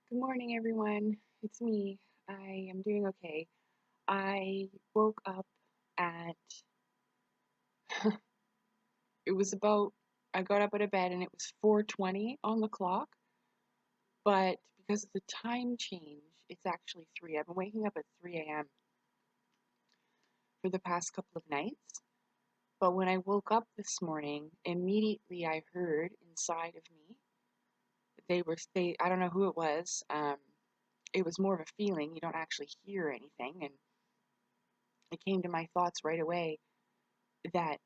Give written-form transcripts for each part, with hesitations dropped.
Good morning, everyone. It's me. I am doing okay. I woke up at, it was about, I got up out of bed and it was 4:20 on the clock, but because of the time change, it's actually 3. I've been waking up at 3 a.m. for the past couple of nights, but when I woke up this morning, immediately I heard inside of me, I don't know who it was, it was more of a feeling, you don't actually hear anything, and it came to my thoughts right away that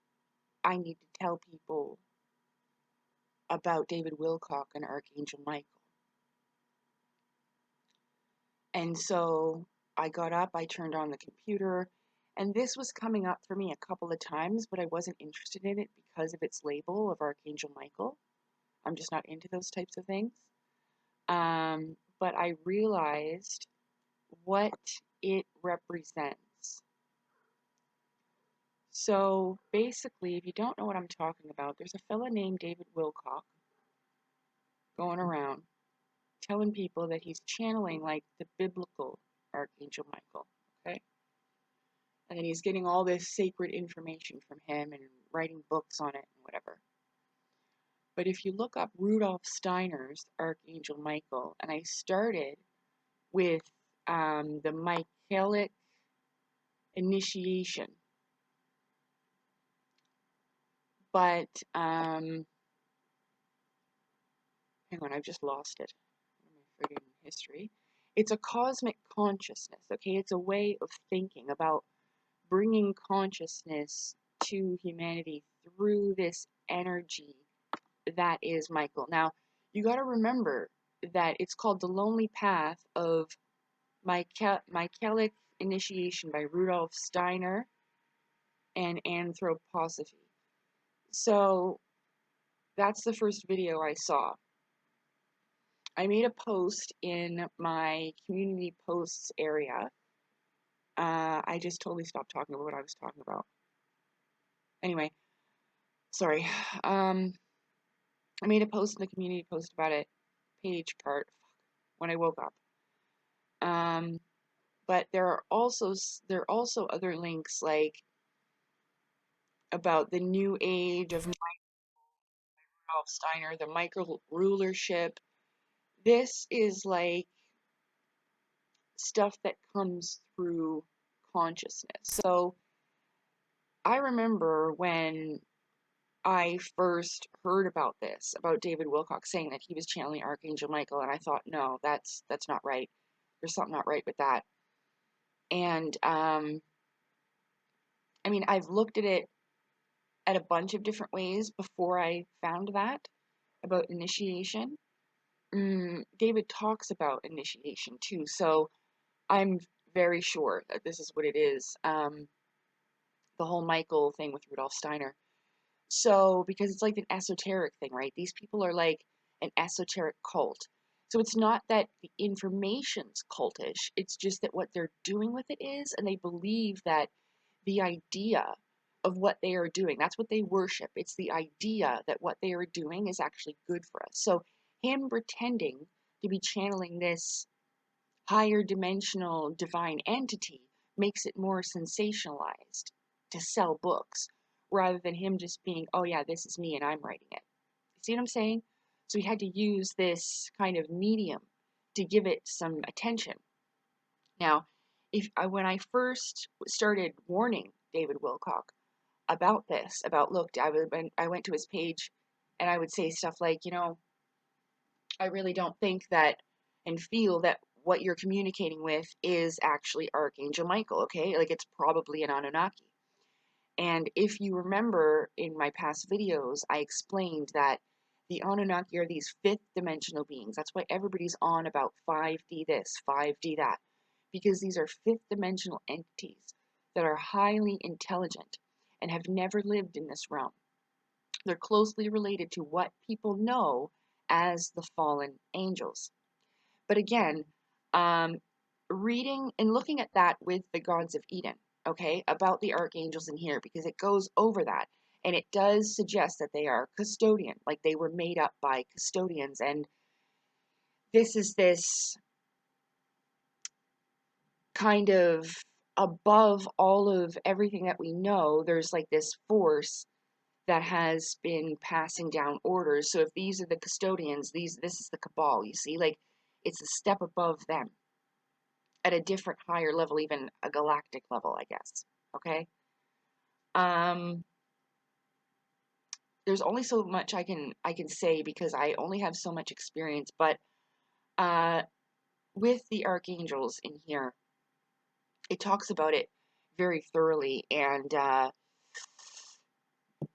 I need to tell people about David Wilcock and Archangel Michael. And so I got up, I turned on the computer, and this was coming up for me a couple of times, but I wasn't interested in it because of its label of Archangel Michael. I'm just not into those types of things. But I realized what it represents. So basically, if you don't know what I'm talking about, there's a fella named David Wilcock going around telling people that he's channeling like the biblical Archangel Michael, okay? And then he's getting all this sacred information from him and writing books on it and whatever. But if you look up Rudolf Steiner's Archangel Michael, and I started with the Michaelic initiation, but hang on, I've just lost it. My friggin' history. It's a cosmic consciousness, okay? It's a way of thinking about bringing consciousness to humanity through this energy that is Michael. Now, you got to remember that it's called The Lonely Path of Michaelic Initiation by Rudolf Steiner and Anthroposophy. So, that's the first video I saw. I made a post in my community posts area. I just totally stopped talking about what I was talking about. Anyway, sorry. I made a post in the community post about it, page part, when I woke up. But there are also other links like about the new age of Rudolf Steiner, the micro rulership. This is like stuff that comes through consciousness. So I remember when I first heard about this, about David Wilcock saying that he was channeling Archangel Michael, and I thought, no, that's not right. There's something not right with that. And I mean, I've looked at it at a bunch of different ways before I found that about initiation. David talks about initiation too, so I'm very sure that this is what it is. The whole Michael thing with Rudolf Steiner. So, because it's like an esoteric thing, right? These people are like an esoteric cult. So it's not that the information's cultish, it's just that what they're doing with it is, and they believe that the idea of what they are doing, that's what they worship. It's the idea that what they are doing is actually good for us. So him pretending to be channeling this higher dimensional divine entity makes it more sensationalized to sell books rather than him just being, oh yeah, this is me and I'm writing it. See what I'm saying? So he had to use this kind of medium to give it some attention. Now, when I first started warning David Wilcock about this, about look, I went to his page and I would say stuff like, I really don't think that and feel that what you're communicating with is actually Archangel Michael, okay? Like it's probably an Anunnaki. And if you remember in my past videos, I explained that the Anunnaki are these fifth dimensional beings. That's why everybody's on about 5D this, 5D that, because these are fifth dimensional entities that are highly intelligent and have never lived in this realm. They're closely related to what people know as the fallen angels. But again, reading and looking at that with the gods of Eden, okay, about the archangels in here, because it goes over that, and it does suggest that they are custodian, like they were made up by custodians, and this is this kind of above all of everything that we know, there's like this force that has been passing down orders. So if these are the custodians, this is the cabal, you see, like it's a step above them at a different higher level, even a galactic level, I guess. Okay. Um, there's only so much I can say because I only have so much experience, but uh, with the archangels in here, it talks about it very thoroughly, and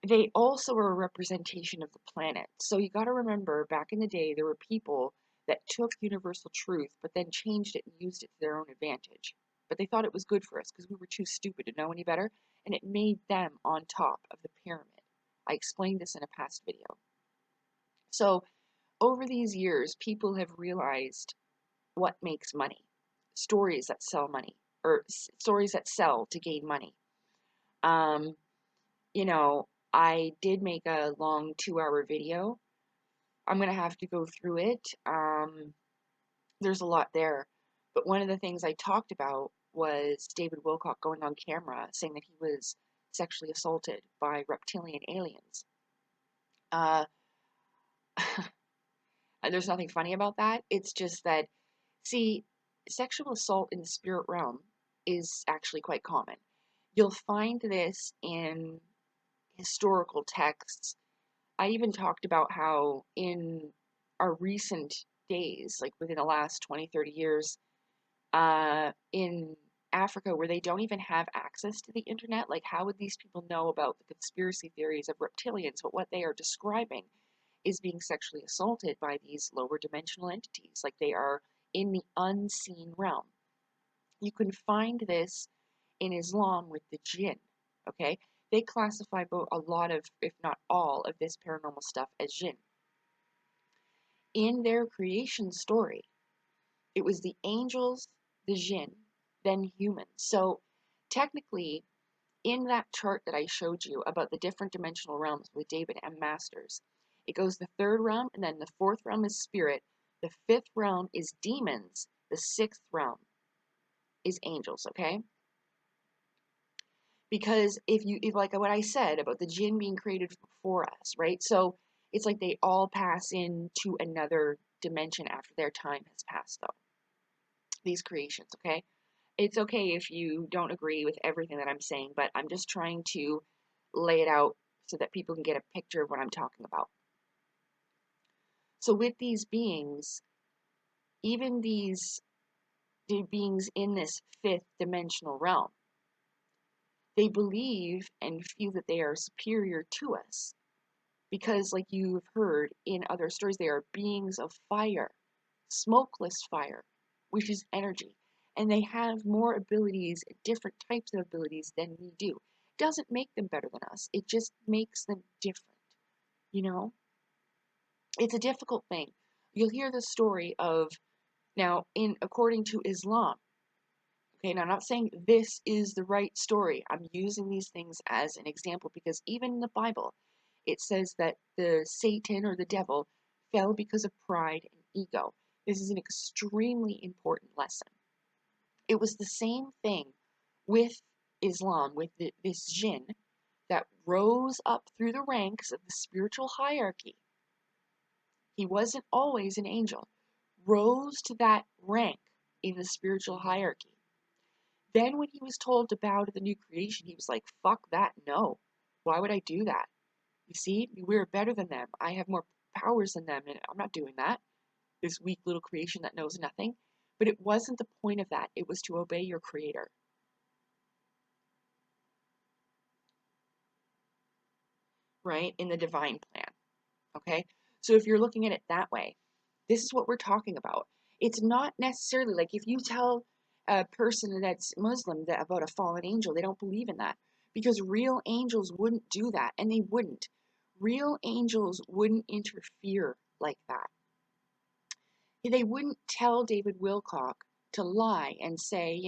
they also are a representation of the planet. So you got to remember, back in the day, there were people that took universal truth, but then changed it and used it to their own advantage. But they thought it was good for us because we were too stupid to know any better, and it made them on top of the pyramid. I explained this in a past video. So over these years, people have realized what makes money. Stories that sell money, or stories that sell to gain money. Um, you know, I did make a long 2-hour video. I'm going to have to go through it. There's a lot there. But one of the things I talked about was David Wilcock going on camera saying that he was sexually assaulted by reptilian aliens. Uh, there's nothing funny about that. It's just that, see, sexual assault in the spirit realm is actually quite common. You'll find this in historical texts. I even talked about how in our recent days, like within the last 20, 30 years, in Africa, where they don't even have access to the internet, like how would these people know about the conspiracy theories of reptilians? But what they are describing is being sexually assaulted by these lower dimensional entities, like they are in the unseen realm. You can find this in Islam with the jinn, okay? They classify both a lot of, if not all, of this paranormal stuff as jinn. In their creation story, it was the angels, the jinn, then humans. So technically, in that chart that I showed you about the different dimensional realms with David M. Masters, it goes the third realm, and then the fourth realm is spirit, the fifth realm is demons, the sixth realm is angels, okay? Because if like what I said about the jinn being created for us, right? So it's like they all pass into another dimension after their time has passed, though. These creations, okay? It's okay if you don't agree with everything that I'm saying, but I'm just trying to lay it out so that people can get a picture of what I'm talking about. So with these beings, even these beings in this fifth dimensional realm, they believe and feel that they are superior to us because, like you've heard in other stories, they are beings of fire, smokeless fire, which is energy. And they have more abilities, different types of abilities than we do. It doesn't make them better than us, it just makes them different, you know? It's a difficult thing. You'll hear the story of, now, according to Islam, okay, now I'm not saying this is the right story. I'm using these things as an example because even in the Bible, it says that the Satan or the devil fell because of pride and ego. This is an extremely important lesson. It was the same thing with Islam, with this jinn that rose up through the ranks of the spiritual hierarchy. He wasn't always an angel, rose to that rank in the spiritual hierarchy. Then when he was told to bow to the new creation, he was like, fuck that, no. Why would I do that? You see, we're better than them. I have more powers than them, and I'm not doing that. This weak little creation that knows nothing. But it wasn't the point of that. It was to obey your creator. Right? In the divine plan. Okay? So if you're looking at it that way, this is what we're talking about. It's not necessarily like if you tell a person that's Muslim that about a fallen angel, they don't believe in that. Because real angels wouldn't do that, and they wouldn't. Real angels wouldn't interfere like that. They wouldn't tell David Wilcock to lie and say,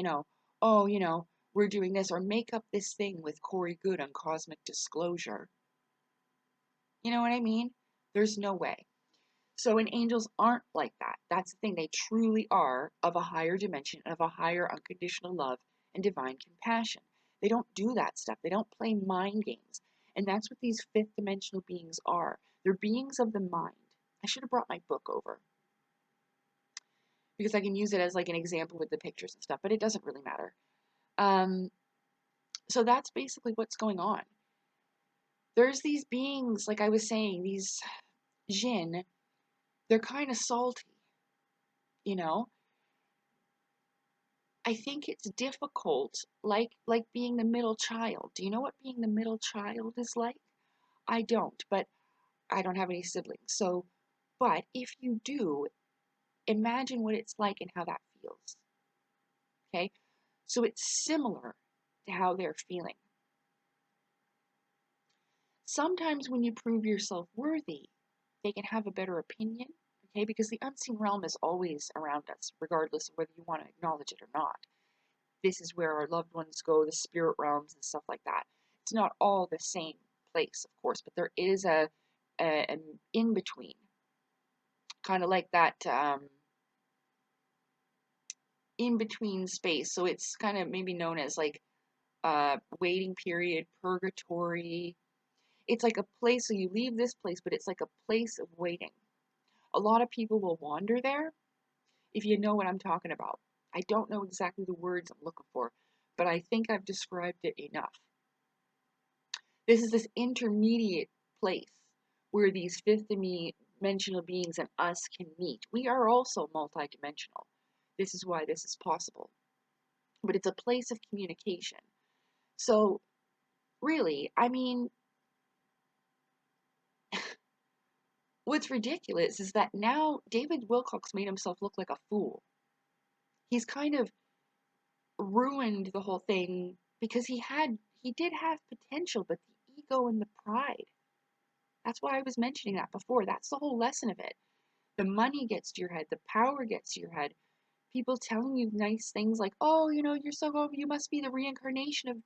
oh, we're doing this, or make up this thing with Corey Goode on Cosmic Disclosure. You know what I mean? There's no way. So, and angels aren't like that. That's the thing. They truly are of a higher dimension, of a higher unconditional love and divine compassion. They don't do that stuff. They don't play mind games. And that's what these fifth dimensional beings are. They're beings of the mind. I should have brought my book over because I can use it as like an example with the pictures and stuff, but it doesn't really matter. Um, so that's basically what's going on. There's these beings, like I was saying, these jinn, they're kind of salty, you know? I think it's difficult, like being the middle child. Do you know what being the middle child is like? I don't, but I don't have any siblings. So, but if you do, imagine what it's like and how that feels. Okay? So it's similar to how they're feeling. Sometimes when you prove yourself worthy, they can have a better opinion, okay? Because the unseen realm is always around us, regardless of whether you want to acknowledge it or not. This is where our loved ones go, the spirit realms and stuff like that. It's not all the same place, of course, but there is an in between, kind of like that in between space. So it's kind of maybe known as like waiting period, purgatory. It's like a place, so you leave this place, but it's like a place of waiting. A lot of people will wander there, if you know what I'm talking about. I don't know exactly the words I'm looking for, but I think I've described it enough. This is this intermediate place where these fifth dimensional beings and us can meet. We are also multidimensional. This is why this is possible. But it's a place of communication. So, really, I mean, what's ridiculous is that now David Wilcock's made himself look like a fool. He's kind of ruined the whole thing because he did have potential, but the ego and the pride. That's why I was mentioning that before. That's the whole lesson of it. The money gets to your head, the power gets to your head. People telling you nice things like, "Oh, you're so good. You must be the reincarnation of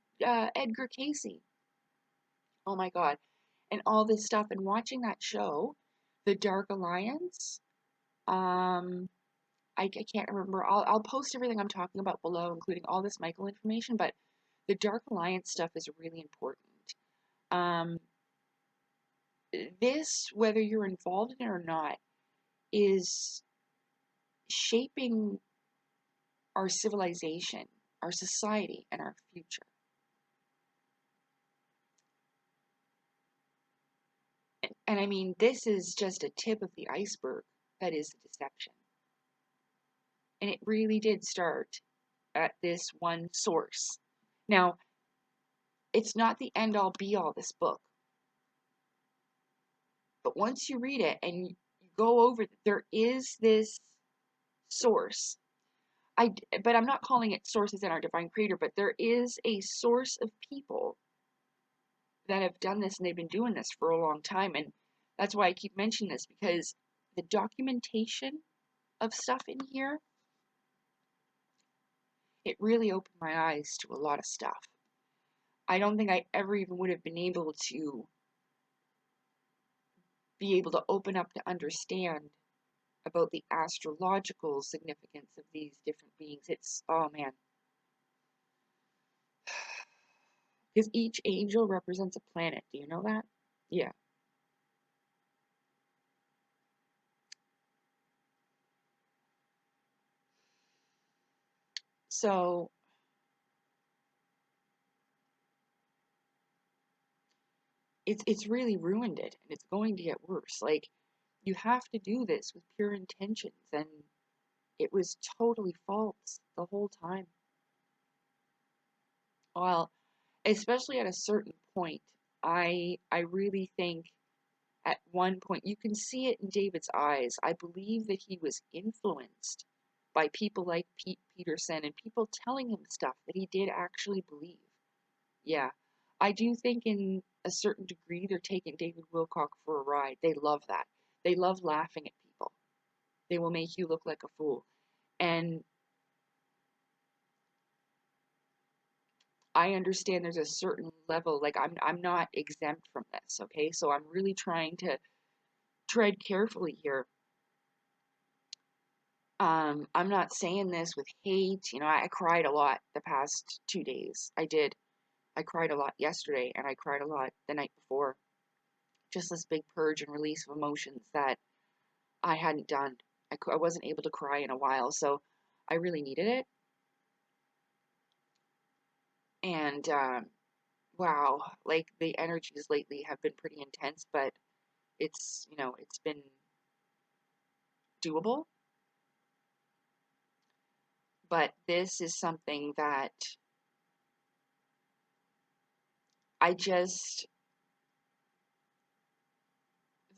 Edgar Casey." Oh my God, and all this stuff. And watching that show, The Dark Alliance. I can't remember. I'll post everything I'm talking about below, including all this Michael information. But the Dark Alliance stuff is really important. Um, this, whether you're involved in it or not, is shaping our civilization, our society, and our future. And I mean, this is just a tip of the iceberg that is the deception. And it really did start at this one source. Now, it's not the end all be all, this book. But once you read it and you go over, there is this source. But I'm not calling it sources in our divine creator, but there is a source of people that have done this and they've been doing this for a long time. And that's why I keep mentioning this, because the documentation of stuff in here, it really opened my eyes to a lot of stuff. I don't think I ever even would have been able to open up to understand about the astrological significance of these different beings. It's, oh man. Because each angel represents a planet. Do you know that? Yeah. So it's really ruined it, and it's going to get worse. Like, you have to do this with pure intentions, and it was totally false the whole time. Well, especially at a certain point, I really think at one point you can see it in David's eyes. I believe that he was influenced by people like Pete Peterson and people telling him stuff that he did actually believe. Yeah. I do think in a certain degree they're taking David Wilcock for a ride. They love that. They love laughing at people. They will make you look like a fool. And I understand there's a certain level, like I'm not exempt from this, okay? So I'm really trying to tread carefully here. I'm not saying this with hate. You know, I cried a lot the past 2 days. I did. I cried a lot yesterday, and I cried a lot the night before. Just this big purge and release of emotions that I hadn't done. I wasn't able to cry in a while, so I really needed it. And wow, like the energies lately have been pretty intense, but it's been doable. But this is something that I just,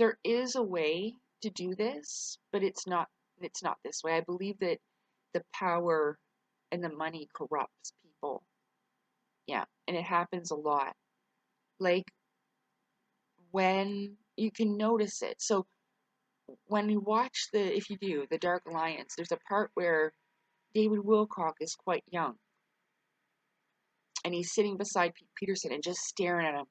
there is a way to do this, but it's not this way. I believe that the power and the money corrupts people. Yeah, and it happens a lot. Like when you can notice it. So when you watch if you do, the Dark Alliance, there's a part where David Wilcock is quite young and he's sitting beside Pete Peterson and just staring at him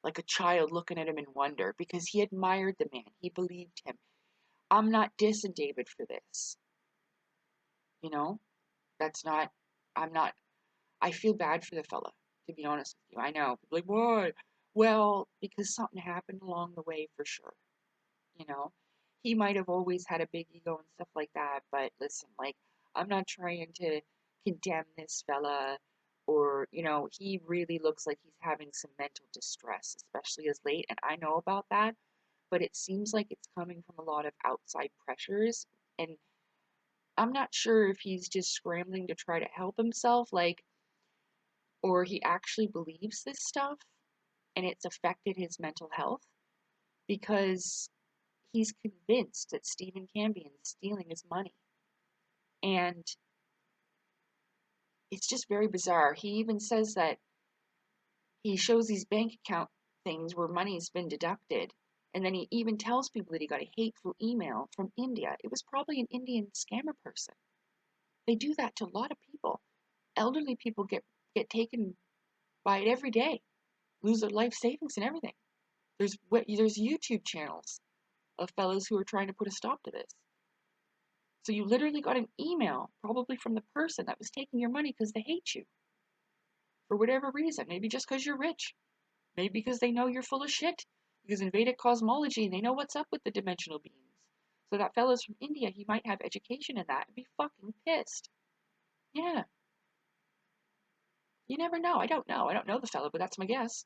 like a child looking at him in wonder because he admired the man. He believed him. I'm not dissing David for this. You know, that's not, I'm not, I feel bad for the fella, to be honest with you. I know. People are like, why? Well, because something happened along the way for sure. You know, he might have always had a big ego and stuff like that, but listen, like, I'm not trying to condemn this fella or, he really looks like he's having some mental distress, especially as late, and I know about that, but it seems like it's coming from a lot of outside pressures, and I'm not sure if he's just scrambling to try to help himself, like, or he actually believes this stuff and it's affected his mental health because he's convinced that Stephen Cambion is stealing his money. And it's just very bizarre. He even says that he shows these bank account things where money's been deducted. And then he even tells people that he got a hateful email from India. It was probably an Indian scammer person. They do that to a lot of people. Elderly people get taken by it every day, lose their life savings and everything. There's YouTube channels of fellows who are trying to put a stop to this. So you literally got an email, probably from the person that was taking your money because they hate you. For whatever reason. Maybe just because you're rich. Maybe because they know you're full of shit. Because in Vedic cosmology, they know what's up with the dimensional beings. So that fellow's from India, he might have education in that and be fucking pissed. Yeah. You never know. I don't know. I don't know the fellow, but that's my guess.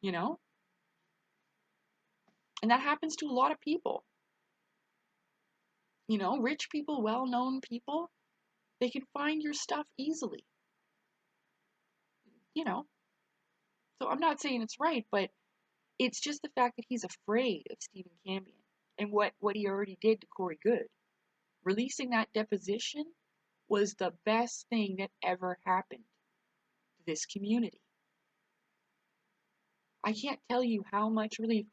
You know? And that happens to a lot of people. Rich people, well-known people, they can find your stuff easily. You know? So I'm not saying it's right, but it's just the fact that he's afraid of Stephen Cambion and what he already did to Corey Goode. Releasing that deposition was the best thing that ever happened to this community. I can't tell you how much relief.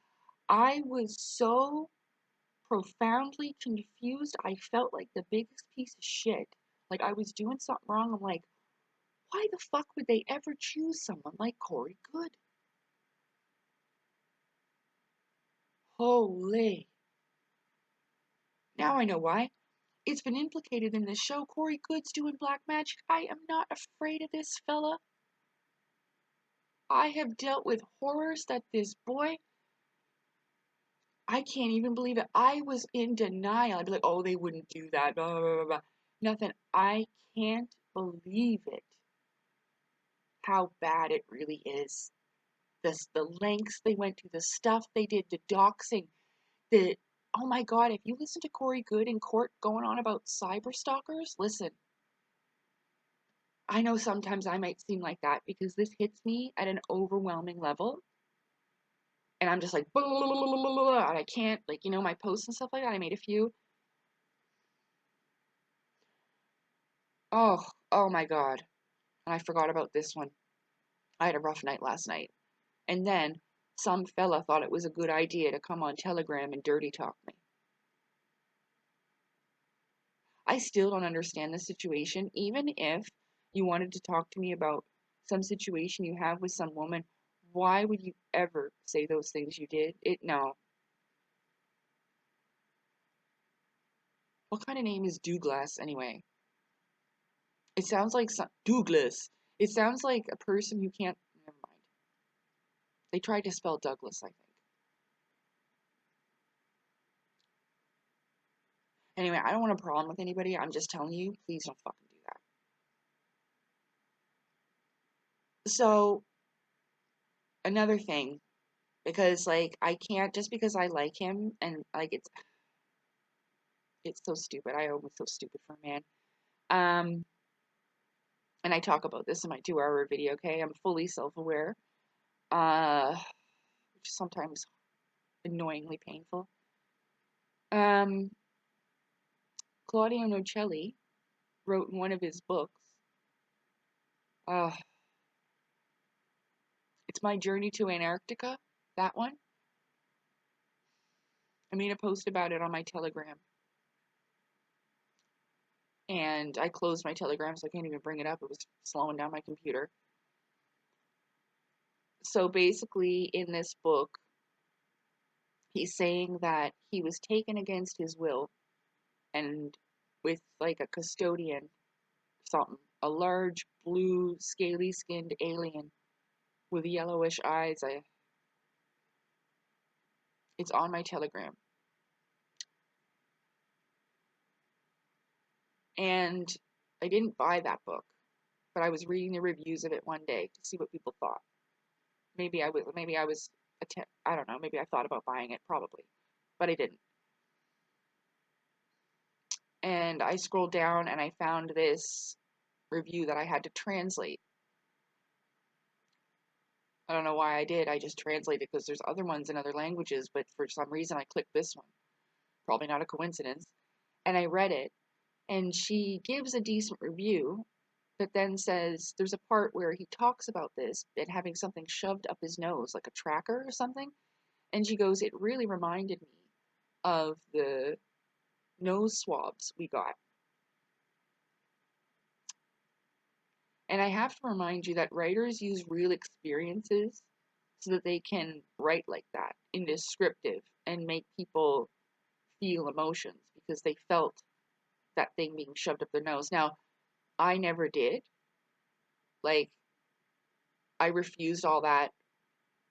I was so profoundly confused. I felt like the biggest piece of shit. Like I was doing something wrong. I'm like, why the fuck would they ever choose someone like Corey Goode? Holy. Now I know why. It's been implicated in this show. Corey Goode's doing black magic. I am not afraid of this fella. I have dealt with horrors that this boy, I can't even believe it. I was in denial. I'd be like, oh, they wouldn't do that. Blah, blah, blah, blah. Nothing. I can't believe it. How bad it really is. The lengths they went to, the stuff they did, the doxing, oh my God, if you listen to Corey Goode in court going on about cyber stalkers, listen. I know sometimes I might seem like that because this hits me at an overwhelming level. And I'm just like, blah, blah, blah, blah, blah, and I can't, like, my posts and stuff like that. I made a few. Oh, oh my God. And I forgot about this one. I had a rough night last night. And then some fella thought it was a good idea to come on Telegram and dirty talk me. I still don't understand the situation. Even if you wanted to talk to me about some situation you have with some woman, why would you ever say those things you did? No. What kind of name is Douglas anyway? It sounds like Douglas. It sounds like a person who can't. Never mind. They tried to spell Douglas, I think. Anyway, I don't want a problem with anybody. I'm just telling you, please don't fucking do that. So, another thing, because like I can't just because I like him and like it's so stupid. I was so stupid for a man. Um, and I talk about this in my 2-hour video. Okay, I'm fully self-aware. Which is sometimes annoyingly painful. Claudio Nocelli wrote in one of his books. Uh, it's My Journey to Antarctica. That one. I made a post about it on my Telegram. And I closed my Telegram, so I can't even bring it up. It was slowing down my computer. So basically, in this book, he's saying that he was taken against his will and with like a custodian, something, a large blue, scaly skinned alien with yellowish eyes. It's on my Telegram. And I didn't buy that book, but I was reading the reviews of it one day to see what people thought. Maybe I was, I don't know, maybe I thought about buying it, probably, but I didn't. And I scrolled down and I found this review that I had to translate. I don't know why I did. I just translated because there's other ones in other languages, but for some reason I clicked this one. Probably not a coincidence. And I read it, and she gives a decent review, but then says there's a part where he talks about this and having something shoved up his nose, like a tracker or something. And she goes, it really reminded me of the nose swabs we got. And I have to remind you that writers use real experiences so that they can write like that in descriptive and make people feel emotions because they felt that thing being shoved up their nose. Now, I never did. Like, I refused all that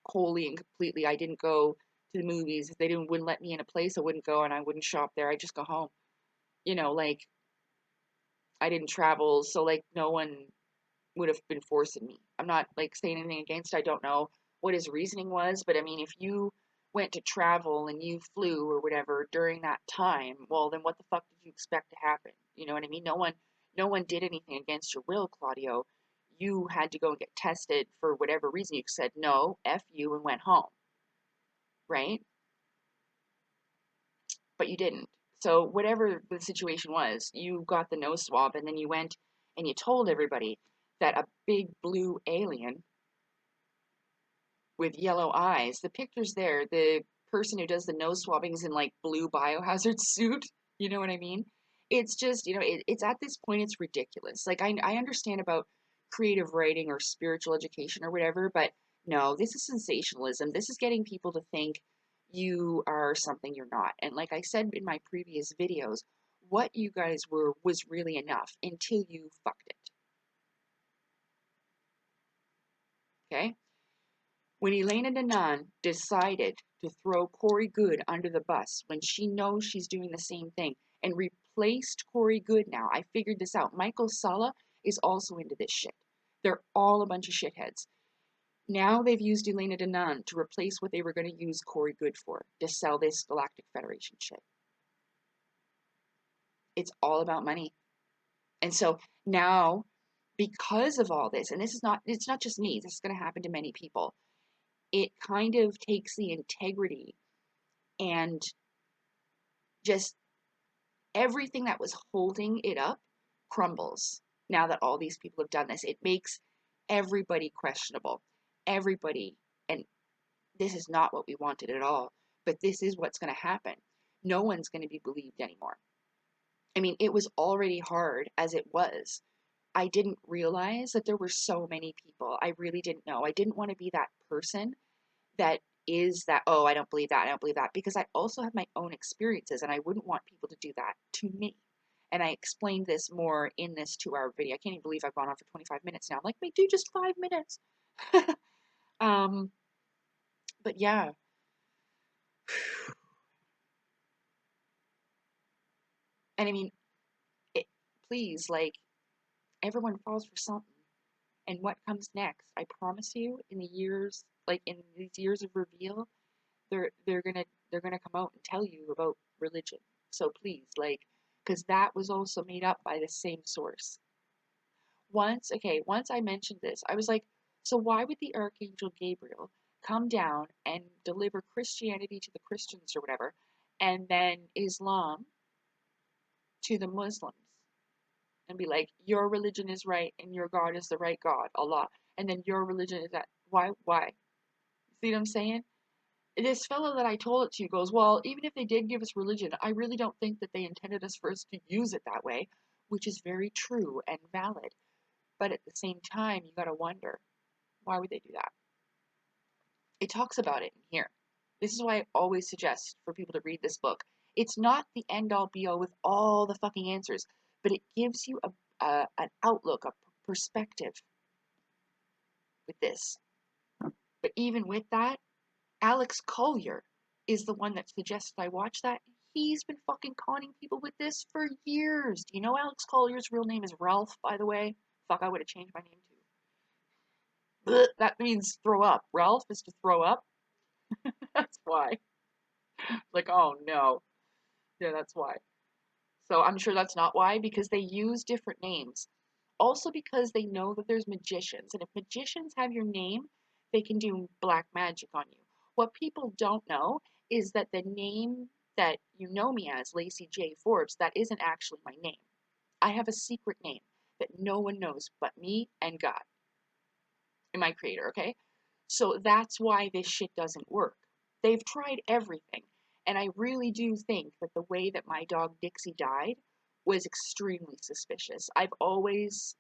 wholly and completely. I didn't go to the movies. If they wouldn't let me in a place, I wouldn't go and I wouldn't shop there. I'd just go home. Like, I didn't travel, so like no one would have been forcing me. I'm not like saying anything against. I don't know what his reasoning was, but I mean, if you went to travel and you flew or whatever during that time, well, then what the fuck did you expect to happen? You know what I mean? No one did anything against your will, Claudio. You had to go and get tested for whatever reason. You said no, f you, and went home, right? But you didn't. So whatever the situation was, you got the nose swab, and then you went and you told everybody that a big blue alien with yellow eyes. The picture's there. The person who does the nose swabbing is in like blue biohazard suit. You know what I mean? It's just, it's at this point, it's ridiculous. Like, I understand about creative writing or spiritual education or whatever, but no, this is sensationalism. This is getting people to think you are something you're not. And like I said in my previous videos, what you guys were was really enough until you fucked it. Okay? When Elena Danaan decided to throw Corey Goode under the bus when she knows she's doing the same thing and replaced Corey Goode now, I figured this out. Michael Salla is also into this shit. They're all a bunch of shitheads. Now they've used Elena Danaan to replace what they were going to use Corey Goode for, to sell this Galactic Federation shit. It's all about money. And so now, because of all this, and it's not just me, this is going to happen to many people, it kind of takes the integrity and just everything that was holding it up crumbles now that all these people have done this. It makes everybody questionable. Everybody. And this is not what we wanted at all. But this is what's going to happen. No one's going to be believed anymore. I mean, it was already hard as it was. I didn't realize that there were so many people. I really didn't know. I didn't want to be that person that is that, oh, I don't believe that, I don't believe that, because I also have my own experiences and I wouldn't want people to do that to me. And I explained this more in this 2-hour video. I can't even believe I've gone on for 25 minutes now. I'm like, wait, do just 5 minutes. um, but yeah. And I mean, please, like, everyone falls for something. And what comes next? I promise you, in the years, like in these years of reveal, they're gonna come out and tell you about religion. So please, like, because that was also made up by the same source. Once I mentioned this, I was like, so why would the Archangel Gabriel come down and deliver Christianity to the Christians or whatever, and then Islam to the Muslims? And be like, your religion is right and your God is the right God, Allah. And then your religion is that. Why? Why? See what I'm saying? This fellow that I told it to goes, well, even if they did give us religion, I really don't think that they intended us for us to use it that way, which is very true and valid. But at the same time, you gotta wonder, why would they do that? It talks about it in here. This is why I always suggest for people to read this book. It's not the end-all be-all with all the fucking answers, but it gives you an outlook, a perspective with this. But even with that, Alex Collier is the one that suggested I watch that. He's been fucking conning people with this for years. Do you know Alex Collier's real name is Ralph, by the way? Fuck, I would have changed my name too. Blech, that means throw up. Ralph is to throw up. That's why. Like, oh no. Yeah, that's why. So I'm sure that's not why, because they use different names. Also because they know that there's magicians, and if magicians have your name, they can do black magic on you. What people don't know is that the name that you know me as, Lacey J. Forbes, that isn't actually my name. I have a secret name that no one knows but me and God, and my creator, okay? So that's why this shit doesn't work. They've tried everything, and I really do think that the way that my dog Dixie died was extremely suspicious. I've always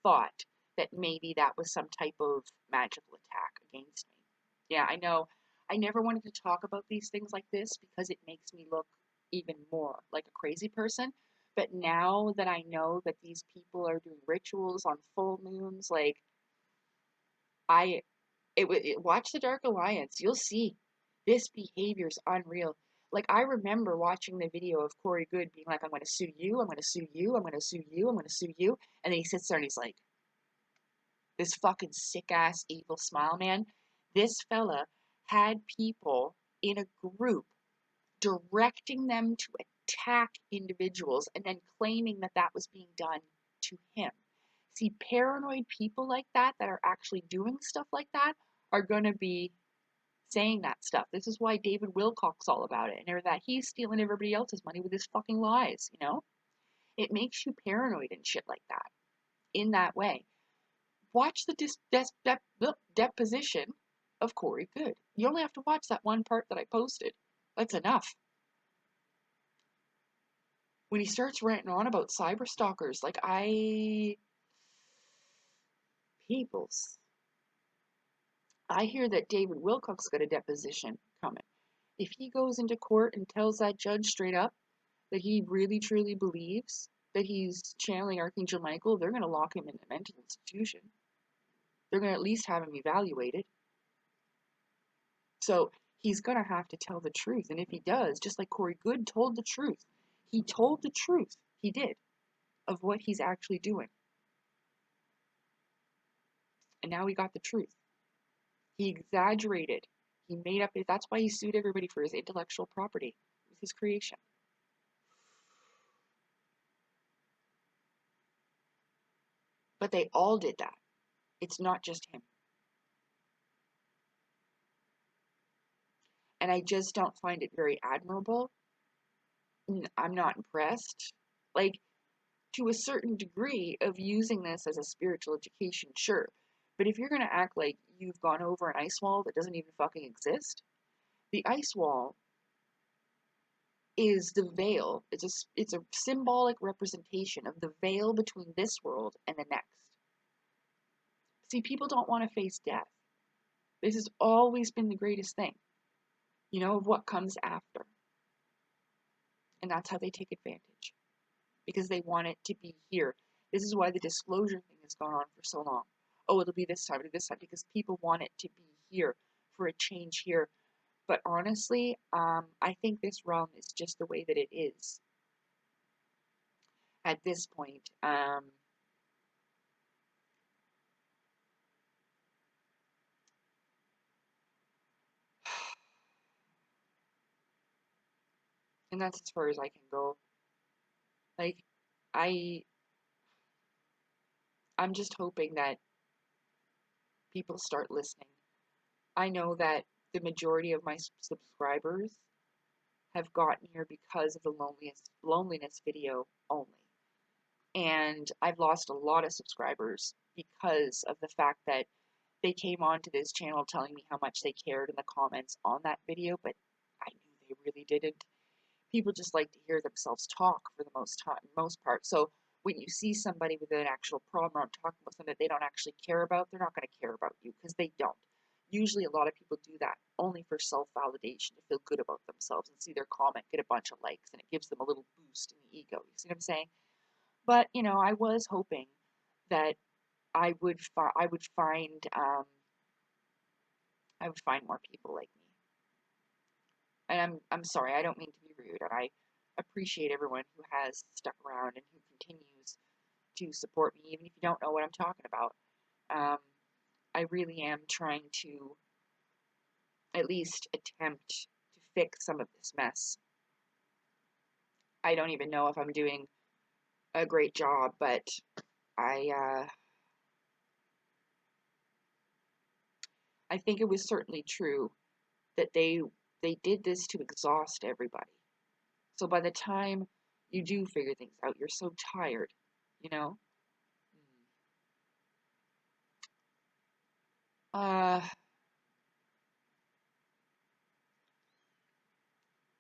thought that maybe that was some type of magical attack against me. Yeah, I know. I never wanted to talk about these things like this because it makes me look even more like a crazy person. But now that I know that these people are doing rituals on full moons, like, watch the Dark Alliance. You'll see this behavior's unreal. Like, I remember watching the video of Corey Goode being like, I'm going to sue you, I'm going to sue you, I'm going to sue you, I'm going to sue you. And then he sits there and he's like, this fucking sick ass evil smile, man. This fella had people in a group directing them to attack individuals and then claiming that that was being done to him. See, paranoid people like that are actually doing stuff like that are going to be saying that stuff. This is why David Wilcock's all about it, and that he's stealing everybody else's money with his fucking lies, you know? It makes you paranoid and shit like that, in that way. Watch the deposition of Corey Goode. You only have to watch that one part that I posted. That's enough. When he starts ranting on about cyber stalkers, like, peoples. I hear that David Wilcock's got a deposition coming. If he goes into court and tells that judge straight up that he really truly believes that he's channeling Archangel Michael, they're going to lock him in a mental institution. They're going to at least have him evaluated. So he's going to have to tell the truth. And if he does, just like Corey Goode told the truth, he told the truth, he did, of what he's actually doing. And now he got the truth. He exaggerated. He made up, that's why he sued everybody for his intellectual property. It was his creation. But they all did that. It's not just him. And I just don't find it very admirable. I'm not impressed. Like, to a certain degree of using this as a spiritual education, sure. But if you're going to act like you've gone over an ice wall that doesn't even fucking exist, the ice wall is the veil. It's a symbolic representation of the veil between this world and the next. See, people don't want to face death. This has always been the greatest thing, of what comes after. And that's how they take advantage, because they want it to be here. This is why the disclosure thing has gone on for so long. Oh, it'll be this time, because people want it to be here, for a change here. But honestly, I think this realm is just the way that it is at this point. And that's as far as I can go. Like, I, I'm just hoping that people start listening. I know that the majority of my subscribers have gotten here because of the loneliness video only. And I've lost a lot of subscribers because of the fact that they came onto this channel telling me how much they cared in the comments on that video, but I knew they really didn't. People just like to hear themselves talk for the most part. So when you see somebody with an actual problem, or I'm talking about something that they don't actually care about, they're not going to care about you, because they don't. Usually a lot of people do that only for self-validation, to feel good about themselves and see their comment get a bunch of likes, and it gives them a little boost in the ego. You see what I'm saying? But I was hoping that I would find more people like me. And I'm sorry, I don't mean to be rude, and I appreciate everyone who has stuck around and who continues to support me, even if you don't know what I'm talking about. Um, I really am trying to at least attempt to fix some of this mess. I don't even know if I'm doing a great job, but I I think it was certainly true that they did this to exhaust everybody. So by the time you do figure things out, you're so tired, you know? Uh,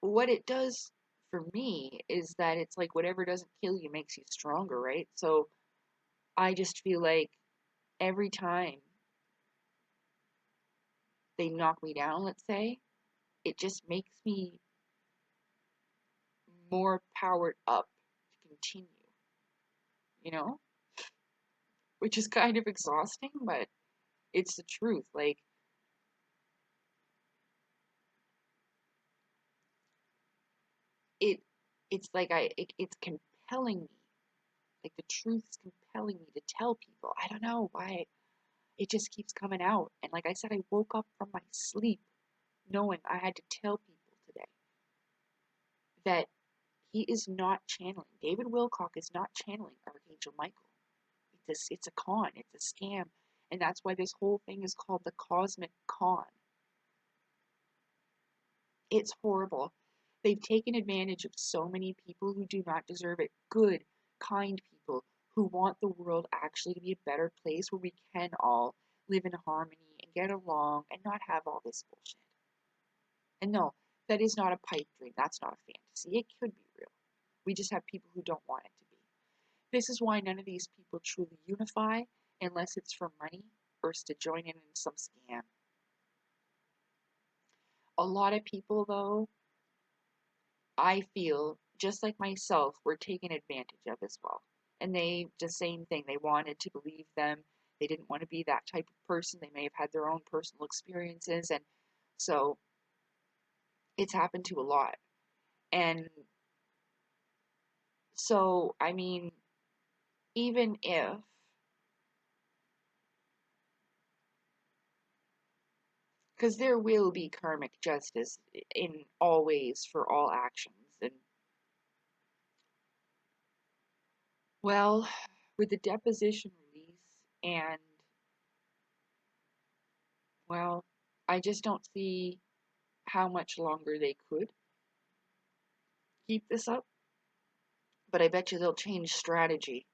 what it does for me is that it's like whatever doesn't kill you makes you stronger, right? So I just feel like every time they knock me down, let's say, it just makes me more powered up to continue, you know? Which is kind of exhausting, but it's the truth. Like, it it's like it's compelling me. Like, the truth is compelling me to tell people. I don't know why it just keeps coming out. And like I said, I woke up from my sleep knowing I had to tell people today that he is not channeling. David Wilcock is not channeling Archangel Michael. It's a con. It's a scam. And that's why this whole thing is called the Cosmic Con. It's horrible. They've taken advantage of so many people who do not deserve it. Good, kind people who want the world actually to be a better place where we can all live in harmony and get along and not have all this bullshit. And no, that is not a pipe dream. That's not a fantasy. It could be real. We just have people who don't want it to be. This is why none of these people truly unify unless it's for money or to join in some scam. A lot of people, though, I feel, just like myself, were taken advantage of as well. And they, the same thing, they wanted to believe them. They didn't want to be that type of person. They may have had their own personal experiences. And so it's happened to a lot. And so, I mean, even if, because there will be karmic justice in all ways for all actions. And, well, with the deposition release and, well, I just don't see how much longer they could keep this up, but I bet you they'll change strategy.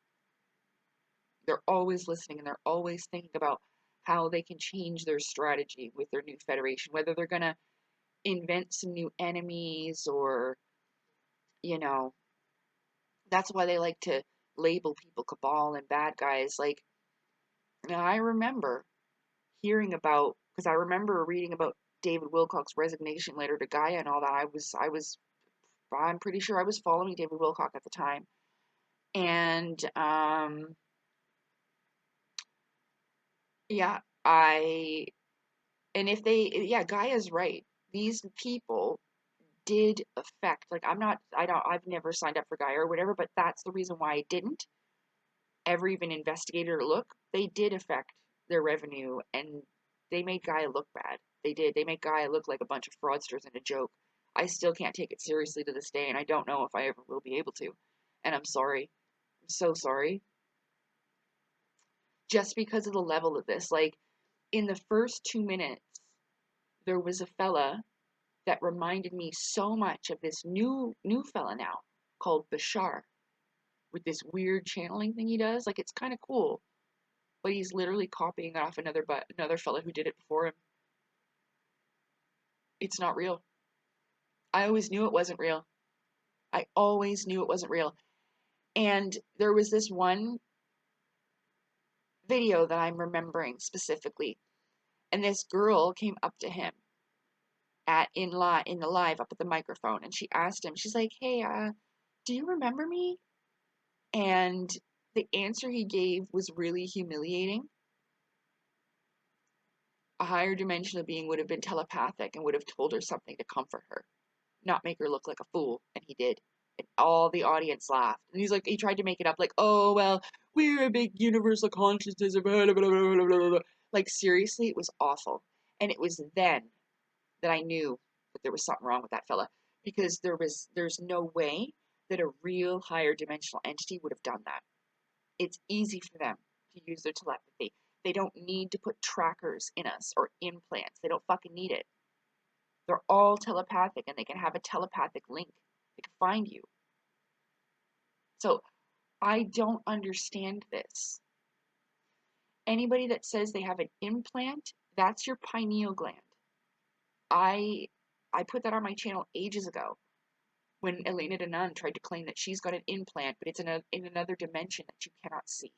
They're always listening and they're always thinking about how they can change their strategy with their new federation, whether they're going to invent some new enemies or, you know, that's why they like to label people cabal and bad guys. Like, now I remember hearing about Because I remember reading about David Wilcock's resignation letter to Gaia and all that. I'm pretty sure I was following David Wilcock at the time. And yeah, and if yeah, Gaia's right. These people did affect, like, I've never signed up for Gaia or whatever, but that's the reason why I didn't ever even investigate or look. They did affect their revenue, and they made Gaia look bad. They did. They make Gaia look like a bunch of fraudsters and a joke. I still can't take it seriously to this day, and I don't know if I ever will be able to. And I'm sorry. I'm so sorry. Just because of the level of this. Like, in the first 2 minutes, there was a fella that reminded me so much of this new fella now called Bashar, with this weird channeling thing he does. Like, it's kind of cool, but he's literally copying off another fella who did it before him. It's not real. I always knew it wasn't real. I always knew it wasn't real. And there was this one video that I'm remembering specifically, and this girl came up to him in the live up at the microphone, and she asked him, she's like, "Hey, do you remember me?" And the answer he gave was really humiliating. A higher dimensional being would have been telepathic and would have told her something to comfort her, not make her look like a fool, and he did. And all the audience laughed. And he's like, he tried to make it up, like, "Oh, well, we're a big universal consciousness of blah, blah, blah, blah, blah, blah." Like, seriously, it was awful. And it was then that I knew that there was something wrong with that fella, because there's no way that a real higher dimensional entity would have done that. It's easy for them to use their telepathy. They don't need to put trackers in us or implants. They don't fucking need it. They're all telepathic, and they can have a telepathic link. They can find you. So I don't understand this. Anybody that says they have an implant, that's your pineal gland. I put that on my channel ages ago when Elena Danaan tried to claim that she's got an implant, but it's in another dimension that you cannot see.